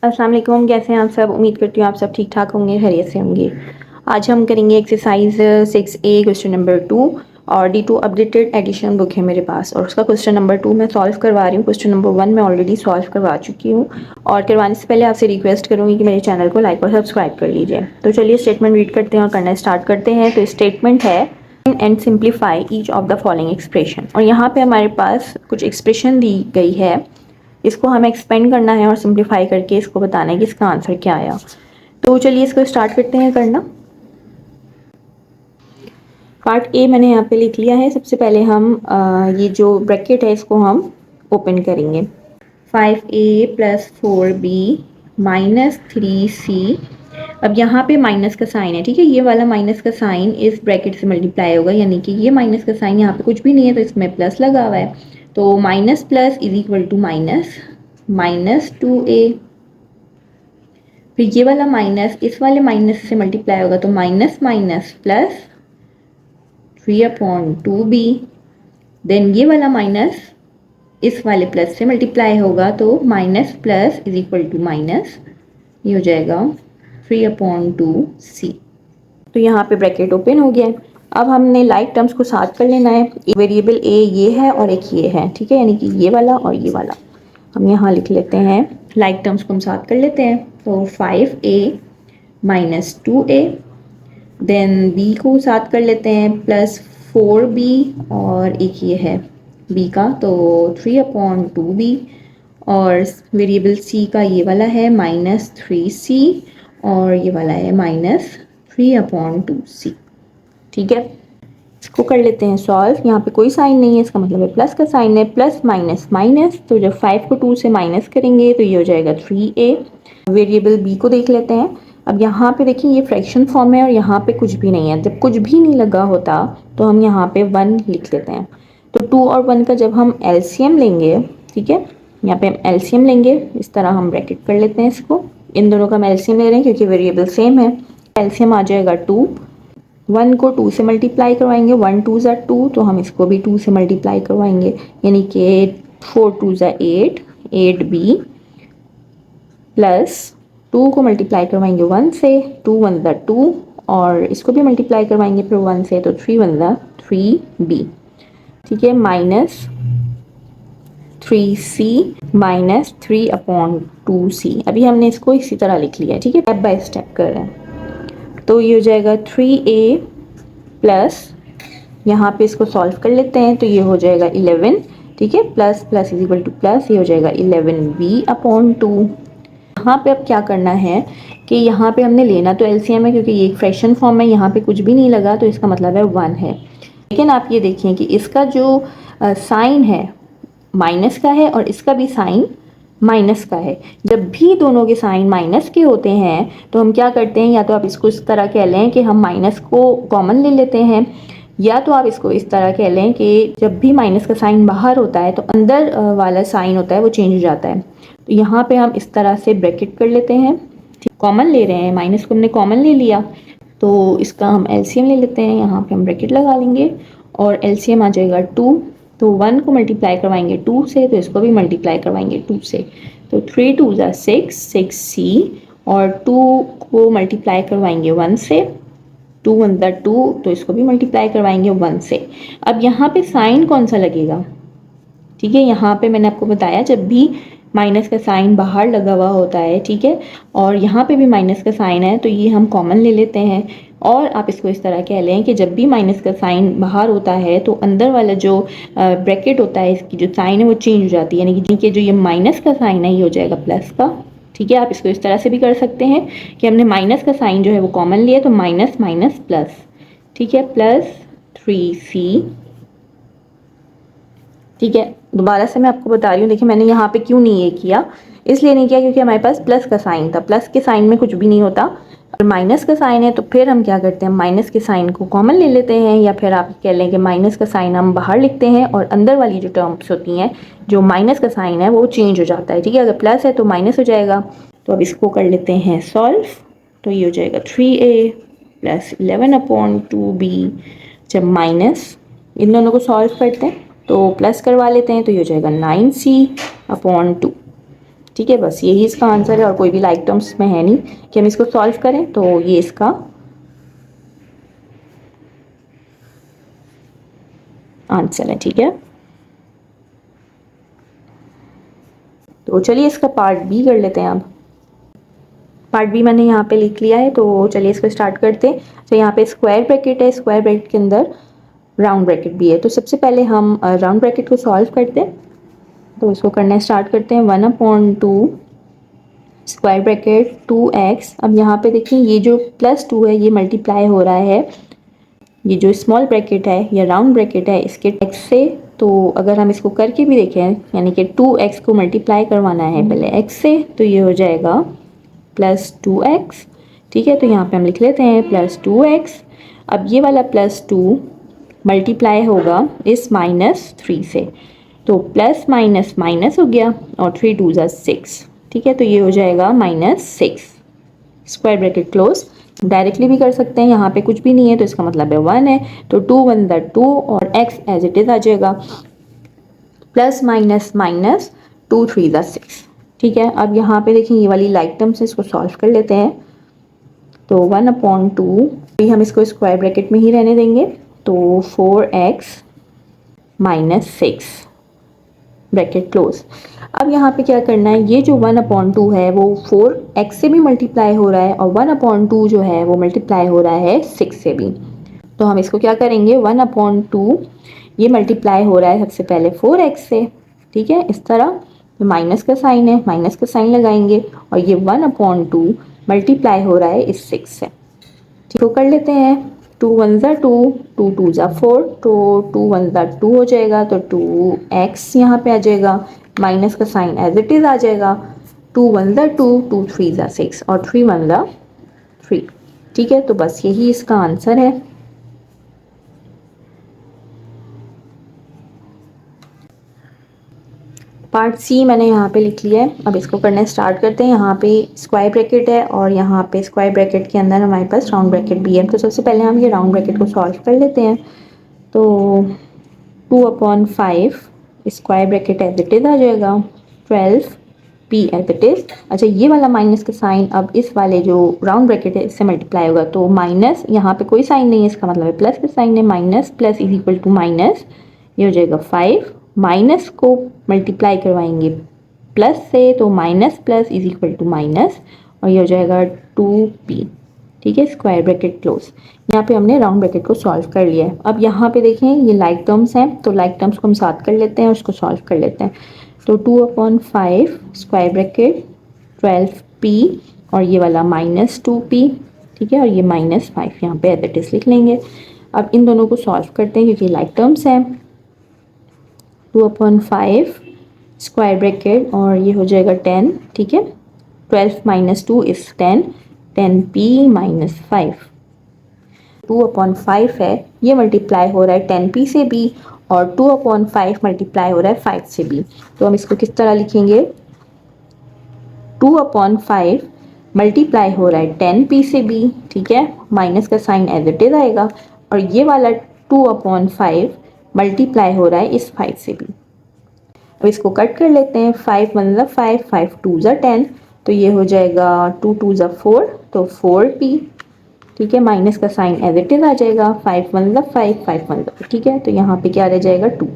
अस्सलाम वालेकुम, कैसे हैं आप सब। उम्मीद करती हूँ आप सब ठीक ठाक होंगे, खैरियत से होंगे। आज हम करेंगे एक्सरसाइज 6A क्वेश्चन नंबर 2 और D2 अपडेटेड एडिशन बुक है मेरे पास और उसका क्वेश्चन नंबर 2 मैं सॉल्व करवा रही हूँ। क्वेश्चन नंबर 1 मैं ऑलरेडी सॉल्व करवा चुकी हूँ और करवाने से पहले आपसे रिक्वेस्ट करूँगी कि मेरे चैनल को लाइक और सब्सक्राइब कर लीजिए। तो चलिए स्टेटमेंट रीड करते हैं और करना स्टार्ट करते हैं। तो स्टेटमेंट है and simplify each of the following expression, और यहाँ पे हमारे पास कुछ एक्सप्रेशन दी गई है, इसको हमें एक्सपेंड करना है और सिंप्लीफाई करके इसको बताना है कि इसका आंसर क्या आया। तो चलिए इसको स्टार्ट करते हैं करना। पार्ट ए मैंने यहाँ पे लिख लिया है। सबसे पहले हम ये जो ब्रैकेट है इसको हम ओपन करेंगे। 5A plus 4B minus 3C। अब यहाँ पे माइनस का साइन है, ठीक है। ये वाला माइनस का साइन इस ब्रैकेट से मल्टीप्लाई होगा, यानी कि ये माइनस का साइन यहाँ पे कुछ भी नहीं है तो इसमें प्लस लगा हुआ है। तो minus plus is equal to minus, minus 2A। फिर ये वाला माइनस इस वाले माइनस से मल्टीप्लाई होगा तो minus minus plus 3/2B। Then ये वाला माइनस इस वाले प्लस से मल्टीप्लाई होगा तो minus plus is equal to minus, ये हो जाएगा 3/2C। तो यहाँ पे ब्रैकेट ओपन हो गया है। अब हमने लाइक टर्म्स को साथ कर लेना है। वेरिएबल ए ये है और एक ये है, ठीक है, यानी कि ये वाला और ये वाला हम यहाँ लिख लेते हैं। लाइक टर्म्स को हम साथ कर लेते हैं। तो 5A minus 2A, then B को साथ कर लेते हैं प्लस 4B और एक ये है B का तो 3/2B, और वेरिएबल C का ये वाला है माइनस 3C और ये वाला है माइनस 3/2C, ठीक है। इसको कर लेते हैं सॉल्व। यहाँ पे कोई साइन नहीं है, इसका मतलब है प्लस का साइन है। प्लस माइनस माइनस, तो जब 5 को 2 से माइनस करेंगे तो ये हो जाएगा 3A। वेरिएबल B को देख लेते हैं। अब यहाँ पे देखिए ये फ्रैक्शन फॉर्म है और यहाँ पे कुछ भी नहीं है। जब कुछ भी नहीं लगा होता तो हम यहाँ पे 1 लिख लेते हैं। तो 2 और 1 का जब हम एलसीएम लेंगे, ठीक है, यहाँ पे हम एलसीएम लेंगे, इस तरह हम ब्रैकेट कर लेते हैं इसको। इन दोनों का हम एलसीएम ले रहे हैं क्योंकि वेरिएबल सेम है। एलसीएम आ जाएगा 2। 1 को 2 से मल्टीप्लाई करवाएंगे, 1 2 ज़ा 2, तो हम इसको भी 2 से मल्टीप्लाई करवाएंगे, यानी कि 4 2 ज़ा 8, 8B प्लस 2 को मल्टीप्लाई करवाएंगे 1 से, 2 1 ज़ा 2 और इसको भी मल्टीप्लाई करवाएंगे फिर 1 से, तो 3 1 ज़ा 3B, ठीक है, माइनस 3C माइनस 3/2C। अभी हमने इसको इसी तरह लिख लिया है, ठीक है, स्टेप बाय स्टेप कर रहे हैं। तो ये हो जाएगा 3A प्लस, यहाँ पे इसको सॉल्व कर लेते हैं तो ये हो जाएगा 11, ठीक है, plus plus is equal two plus, ये हो जाएगा 11B/2। यहाँ पे अब क्या करना है कि यहाँ पे हमने लेना तो एलसीएम है क्योंकि ये एक फ्रैक्शन फॉर्म है, यहाँ पे कुछ भी नहीं लगा तो इसका मतलब है 1 है। लेकिन आप ये देखिए कि इसका जो साइन है माइनस का है और इसका भी साइन माइनस का है। जब भी दोनों के साइन माइनस के होते हैं तो हम क्या करते हैं, या तो आप इसको इस तरह कह लें कि हम माइनस को कॉमन ले लेते हैं, या तो आप इसको इस तरह कह लें कि जब भी माइनस का साइन बाहर होता है तो अंदर वाला साइन होता है वो चेंज हो जाता है। तो यहाँ पे हम इस तरह से ब्रैकेट कर लेते हैं, कॉमन ले रहे हैं, माइनस को हमने कॉमन ले लिया तो इसका हम एलसीएम ले लेते हैं। यहाँ पे हम ब्रैकेट लगा लेंगे और एलसीएम आ जाएगा 2। तो 1 को मल्टीप्लाई करवाएंगे 2 से तो इसको भी मल्टीप्लाई करवाएंगे 2 से, तो 3 2 ज़ा 6, 6C और 2 को मल्टीप्लाई करवाएंगे 1 से, 2 1 ज़ा 2, तो इसको भी मल्टीप्लाई करवाएंगे 1 से। अब यहाँ पे साइन कौन सा लगेगा, ठीक है, यहाँ पे मैंने आपको बताया जब भी माइनस का साइन बाहर लगा हुआ होता है, ठीक है, और यहाँ पे भी माइनस का साइन है तो ये हम कॉमन ले लेते हैं। और आप इसको इस तरह कह लें कि जब भी माइनस का साइन बाहर होता है तो अंदर वाला जो ब्रैकेट होता है इसकी जो साइन है वो चेंज हो जाती है, यानी कि जो ये माइनस का साइन है ये हो जाएगा प्लस का, ठीक है। आप इसको इस तरह से भी कर सकते हैं कि हमने माइनस का साइन जो है वो कॉमन लिया तो माइनस माइनस प्लस, ठीक है, प्लस 3C, ठीक है। दोबारा से मैं आपको बता रही हूँ, देखिए मैंने यहाँ पे क्यों नहीं ये किया, इसलिए नहीं किया क्योंकि हमारे पास प्लस का साइन था, प्लस के साइन में कुछ भी नहीं होता। और माइनस का साइन है तो फिर हम क्या करते हैं, माइनस के साइन को कॉमन ले लेते हैं, या फिर आप कह लें कि माइनस का साइन हम बाहर लिखते हैं और अंदर वाली जो टर्म्स होती हैं जो माइनस का साइन है वो चेंज हो जाता है, ठीक है। अगर प्लस है तो माइनस हो जाएगा। तो अब इसको कर लेते हैं सॉल्व। तो ये हो जाएगा 3A प्लस 11/2B, जब माइनस इन दोनों को सॉल्व करते हैं तो प्लस करवा लेते हैं तो ये हो जाएगा 9C/2, ठीक है, बस यही इसका आंसर है और कोई भी लाइक टर्म्स में है नहीं कि हम इसको सॉल्व करें, तो ये इसका आंसर है। ठीक है, तो चलिए इसका पार्ट बी कर लेते हैं। अब पार्ट बी मैंने यहाँ पे लिख लिया है, तो चलिए इसको स्टार्ट करते हैं। तो यहाँ पे स्क्वायर ब्रैकेट है, स्क्वायर ब्रैकेट के अंदर राउंड ब्रैकेट भी है। तो सबसे पहले हम राउंड ब्रैकेट को सॉल्व करते हैं, तो इसको करना स्टार्ट करते हैं। 1/2 स्क्वायर ब्रैकेट 2x। अब यहाँ पे देखिए ये जो +2 है ये मल्टीप्लाई हो रहा है, ये जो स्मॉल ब्रैकेट है या राउंड ब्रैकेट है इसके x से। तो अगर हम इसको करके भी देखें, यानी कि 2x को मल्टीप्लाई करवाना है पहले x से, तो ये हो जाएगा +2x। ठीक है, तो यहाँ पे हम लिख लेते हैं +2x। अब ये वाला +2 मल्टीप्लाई होगा इस -3 से, तो प्लस माइनस माइनस हो गया और 3 2 ज़ा 6। ठीक है, तो ये हो जाएगा -6 स्क्वायर ब्रैकेट क्लोज। डायरेक्टली भी कर सकते हैं, यहाँ पे कुछ भी नहीं है तो इसका मतलब है 1 है, तो 2 1 ज़ा 2 और x एज इट इज़ आ जाएगा प्लस माइनस माइनस 2 3 ज़ा 6। ठीक है, अब यहाँ पे देखिए ये वाली लाइक टर्म से इसको सॉल्व कर लेते हैं। तो 1/2 भी हम इसको स्क्वायर ब्रैकेट में ही रहने देंगे, तो 4x - 6 ब्रैकेट क्लोज। अब यहाँ पे क्या करना है, ये जो 1/2 है वो 4x से भी मल्टीप्लाई हो रहा है और 1/2 जो है वो मल्टीप्लाई हो रहा है 6 से भी। तो हम इसको क्या करेंगे, 1/2 ये मल्टीप्लाई हो रहा है सबसे पहले 4x से। ठीक है, इस तरह तो माइनस का साइन है, माइनस का साइन लगाएंगे और ये 1/2 मल्टीप्लाई हो रहा है इस 6 से। ठीक, तो कर लेते हैं। 2 1 ज़ा 2, 2 2 ज़ा 4, तो 2 1 ज़ा 2 हो जाएगा, तो 2x यहाँ पे आ जाएगा, माइनस का साइन एज इट इज़ आ जाएगा। 2 1 ज़ा 2, 2 3 ज़ा 6 और 3 1 ज़ा 3। ठीक है, तो बस यही इसका आंसर है। पार्ट सी मैंने यहाँ पे लिख लिया है। अब इसको करना स्टार्ट करते हैं। यहाँ पे स्क्वायर ब्रैकेट है और यहाँ पे स्क्वायर ब्रैकेट के अंदर हमारे पास राउंड ब्रैकेट भी है। तो सबसे पहले हम ये राउंड ब्रैकेट को सॉल्व कर लेते हैं। तो 2/5 square bracket as it is आ जाएगा, 12p एज इट इज़। अच्छा, ये वाला माइनस का साइन अब इस वाले जो राउंड ब्रैकेट है इससे मल्टीप्लाई होगा, तो माइनस यहाँ पे कोई साइन नहीं है, इसका मतलब है प्लस का साइन है। Minus plus is equal to minus, ये हो जाएगा 5। माइनस को मल्टीप्लाई करवाएंगे प्लस से, तो minus plus is equal to minus और ये हो जाएगा 2p। ठीक है, स्क्वायर ब्रैकेट क्लोज। यहाँ पे हमने राउंड ब्रैकेट को सॉल्व कर लिया है। अब यहाँ पे देखें ये लाइक टर्म्स हैं, तो लाइक टर्म्स को हम साथ कर लेते हैं और उसको सॉल्व कर लेते हैं। तो 2/5 स्क्वायर ब्रैकेट 12p और ये वाला -2p। ठीक है, और ये -5 यहाँ पे एज इट इज़ लिख लेंगे। अब इन दोनों को सॉल्व करते हैं क्योंकि लाइक टर्म्स हैं। 2/5 स्क्वायर ब्रैकेट और ये हो जाएगा 10। ठीक है, 12 - 2 इज़ 10, 10p - 5। 2/5 है, ये मल्टीप्लाई हो रहा है 10p से भी और 2/5 मल्टीप्लाई हो रहा है 5 से भी। तो हम इसको किस तरह लिखेंगे, 2/5 मल्टीप्लाई हो रहा है 10p से भी। ठीक है, माइनस का साइन एज इट इज़ आएगा और ये वाला 2/5 मल्टीप्लाई हो रहा है इस 5 से भी। अब इसको कट कर लेते हैं। 5 1 ज़ा 5, 5 2 ज़ा 10, तो ये हो जाएगा 2 2 ज़ा 4, तो 4p। ठीक है, माइनस का साइन एज इट इज़ आ जाएगा। 5 1 ज़ा 5, 5 1 ज़ा। ठीक है, तो यहाँ पे क्या रह जाएगा 2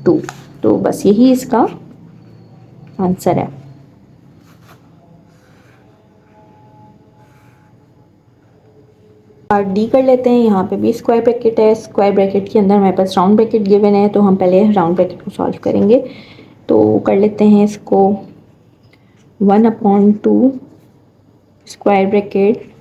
2। तो बस यही इसका आंसर है। पार्ट डी कर लेते हैं। यहाँ पे भी स्क्वायर ब्रैकेट है, स्क्वायर ब्रैकेट के अंदर हमारे पास राउंड ब्रैकेट गिवन है, तो हम पहले राउंड ब्रैकेट को सॉल्व करेंगे। तो कर लेते हैं इसको 1/2 स्क्वायर ब्रैकेट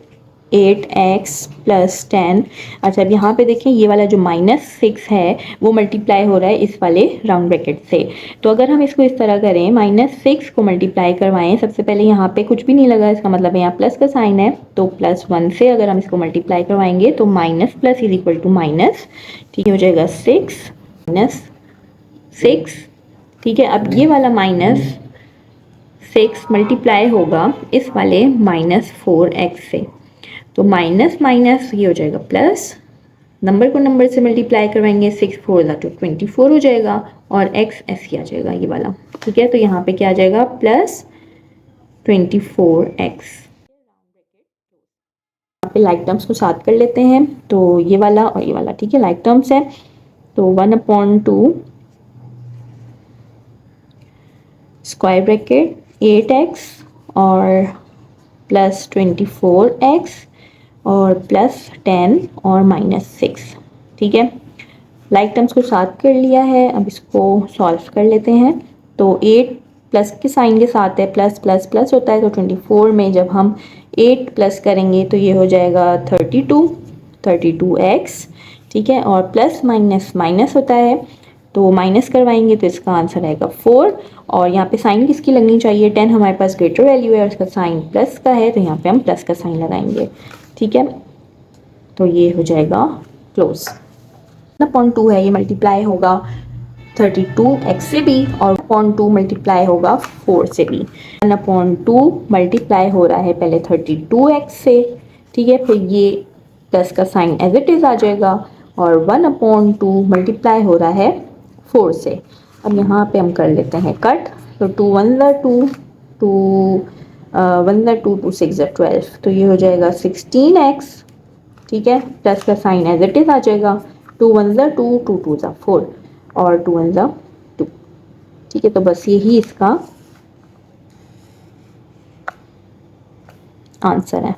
8x + 10। अच्छा, अब यहाँ पे देखें ये वाला जो -6 है वो मल्टीप्लाई हो रहा है इस वाले राउंड ब्रैकेट से। तो अगर हम इसको इस तरह करें, -6 को मल्टीप्लाई करवाएं, सबसे पहले यहाँ पे कुछ भी नहीं लगा, इसका मतलब है यहाँ प्लस का साइन है, तो +1 से अगर हम इसको मल्टीप्लाई करवाएंगे तो minus plus is equal to minus. ठीक हो जाएगा 6 - 6। ठीक है, अब ये वाला -6 मल्टीप्लाई होगा इस वाले -4x से, तो माइनस माइनस ये हो जाएगा प्लस, नंबर को नंबर से मल्टीप्लाई करवाएंगे, 6 4 ज़ा 24 हो जाएगा और x ऐसे आ जाएगा ये वाला, ठीक है। तो यहाँ पे क्या आ जाएगा प्लस 24x। यहाँ पे लाइक टर्म्स को साथ कर लेते हैं, तो ये वाला और ये वाला, ठीक है, लाइक टर्म्स है। तो 1/2 स्क्वायर ब्रैकेट 8x और प्लस 24x और प्लस 10 और -6, ठीक है। लाइक टर्म्स को साथ कर लिया है, अब इसको सॉल्व कर लेते हैं। तो 8 प्लस के साइन के साथ है, प्लस प्लस प्लस होता है, तो 24 में जब हम 8 प्लस करेंगे तो ये हो जाएगा 32x, ठीक है। और प्लस माइनस माइनस होता है, तो माइनस करवाएंगे तो इसका आंसर आएगा 4। और यहाँ पे साइन किसकी लगनी चाहिए, 10 हमारे पास ग्रेटर वैल्यू है और इसका साइन प्लस का है, तो यहाँ पे हम प्लस का साइन लगाएंगे, ठीक है। तो ये हो जाएगा क्लोज। 1/2 है, ये मल्टीप्लाई होगा 32x से भी, और 0.2 मल्टीप्लाई होगा 4 से भी। 1/2 मल्टीप्लाई हो रहा है पहले 32x से, ठीक है, फिर ये प्लस का साइन एज इट इज़ आ जाएगा, और 1/2 मल्टीप्लाई हो रहा है 4 से। अब यहाँ पे हम कर लेते हैं कट, तो 2 1 2, 2 1 2, 2 6 12, तो ये हो जाएगा 16x, ठीक है। प्लस का साइन एज इट इज़ आ जाएगा, 2 1 2, 2 2 4 और 2 1 2, ठीक है। तो बस यही इसका आंसर है।